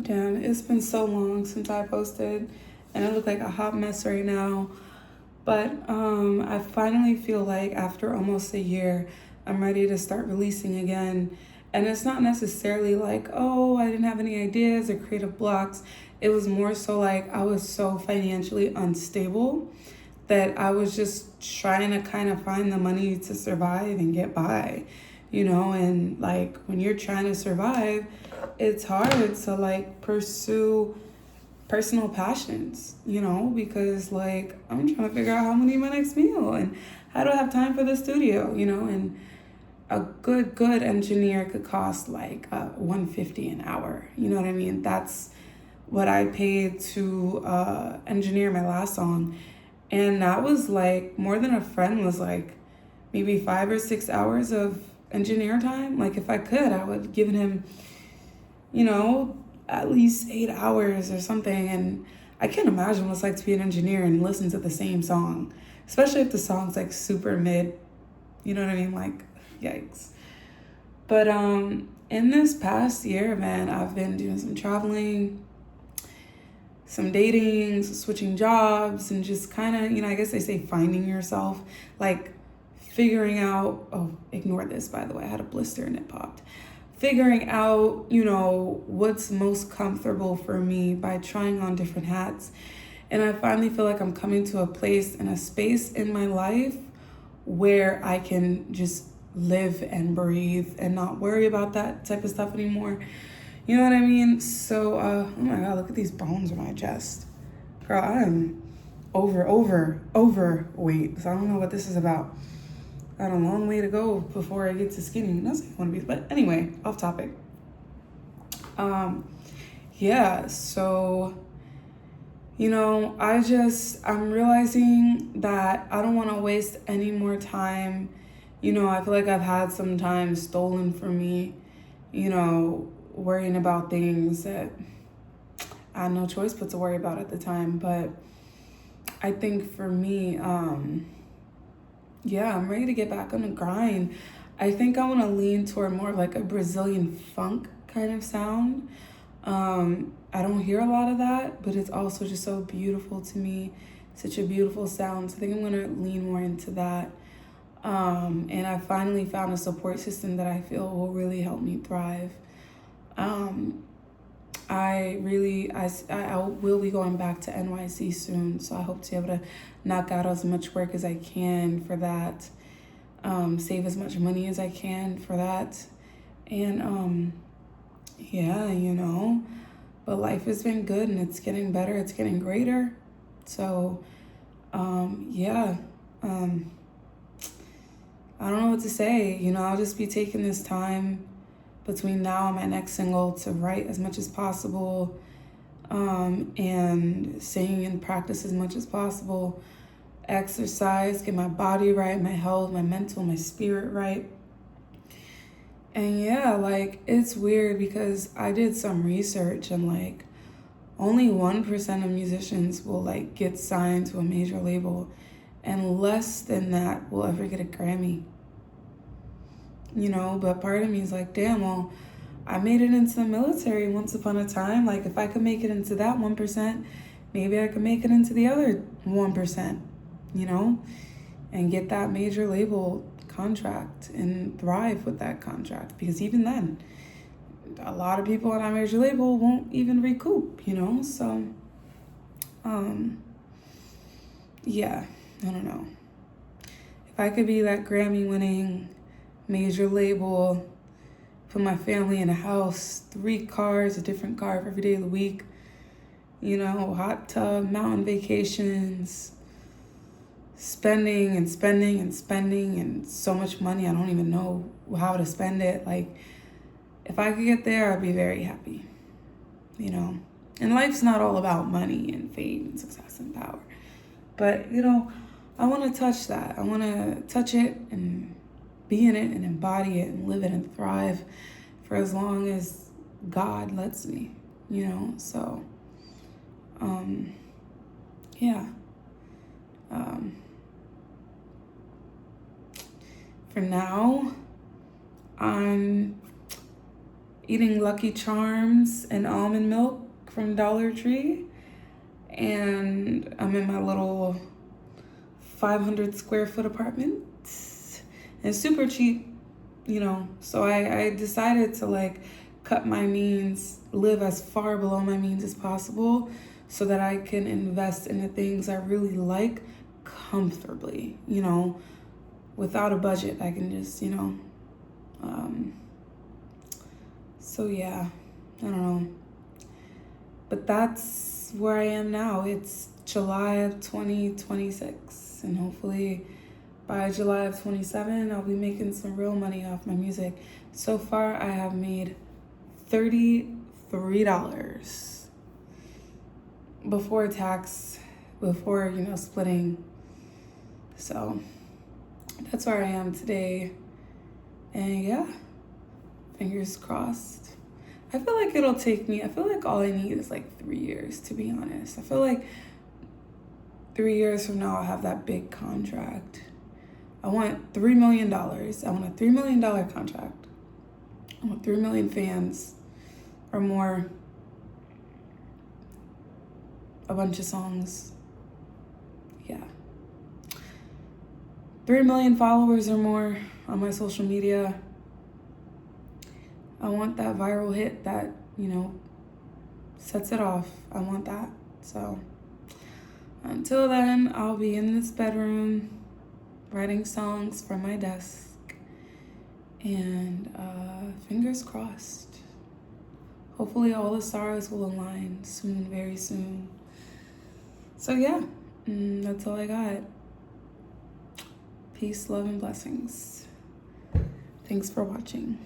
Damn, it's been so long since I posted, and I look like a hot mess right now. But I finally feel like after almost a year, I'm ready to start releasing again. And it's not necessarily like, oh, I didn't have any ideas or creative blocks. It was more so like I was so financially unstable that I was just trying to kind of find the money to survive and get by, and like when you're trying to survive, it's hard to like pursue personal passions, because like I'm trying to figure out how I'm gonna eat my next meal and how do I have time for the studio, and a good engineer could cost like 150 an hour. You know what I mean? That's what I paid to engineer my last song. And that was like more than a friend was like maybe 5 or 6 hours of engineer time. Like if I could, I would give him, you know, at least 8 hours or something. And I can't imagine what it's like to be an engineer and listen to the same song, especially if the song's like super mid. You know what I mean? Like, yikes. But in this past year, man, I've been doing some traveling, some dating, switching jobs, and just kind of, I guess they say finding yourself, like figuring out, oh, ignore this, by the way, I had a blister and it popped. Figuring out, what's most comfortable for me by trying on different hats. And I finally feel like I'm coming to a place and a space in my life where I can just live and breathe and not worry about that type of stuff anymore. You know what I mean? So, oh my God, look at these bones in my chest. Girl, I am overweight. So I don't know what this is about. I got a long way to go before I get to skinny. That's what I want to be. But anyway, off topic. Yeah, so, I'm realizing that I don't want to waste any more time. I feel like I've had some time stolen from me, worrying about things that I had no choice but to worry about at the time. But I think for me, yeah, I'm ready to get back on the grind. I think I want to lean toward more of like a Brazilian funk kind of sound. I don't hear a lot of that, but it's also just so beautiful to me. Such a beautiful sound. So I think I'm going to lean more into that. And I finally found a support system that I feel will really help me thrive. Um, I will be going back to NYC soon, so I hope to be able to knock out as much work as I can for that, save as much money as I can for that, and yeah, but life has been good and it's getting better, it's getting greater, so yeah, I don't know what to say, I'll just be taking this time between now and my next single to write as much as possible, and sing and practice as much as possible, exercise, get my body right, my health, my mental, my spirit right. And yeah, like it's weird because I did some research and like only 1% of musicians will like get signed to a major label, and less than that will ever get a Grammy. But part of me is like, damn, well, I made it into the military once upon a time. Like, if I could make it into that 1%, maybe I could make it into the other 1%, and get that major label contract and thrive with that contract. Because even then, a lot of people on that major label won't even recoup, So, yeah, I don't know. If I could be that Grammy winning major label, put my family in a house, 3 cars, a different car for every day of the week, hot tub, mountain vacations, spending and spending and spending and so much money, I don't even know how to spend it. Like, if I could get there, I'd be very happy, And life's not all about money and fame and success and power. But, I want to touch that. I want to touch it and be in it and embody it and live it and thrive for as long as God lets me, So, yeah. For now, I'm, eating Lucky Charms and almond milk from Dollar Tree. And I'm in my little 500 square foot apartment. And it's super cheap, you know. So I decided to like cut my means, live as far below my means as possible so that I can invest in the things I really like comfortably, you know. Without a budget, I can just, you know. So yeah, I don't know. But that's where I am now. It's July of 2026, and hopefully by July of 27, I'll be making some real money off my music. So far, I have made $33 before tax, before, you know, splitting. So that's where I am today. And yeah, fingers crossed. I feel like it'll take me, I feel like all I need is like 3 years, to be honest. I feel like 3 years from now, I'll have that big contract. I want $3 million. I want a $3 million contract. I want 3 million fans or more. A bunch of songs. Yeah. 3 million followers or more on my social media. I want that viral hit that, you know, sets it off. I want that. So until then, I'll be in this bedroom writing songs from my desk. And fingers crossed. Hopefully all the stars will align soon, very soon. So yeah, that's all I got. Peace, love, and blessings. Thanks for watching.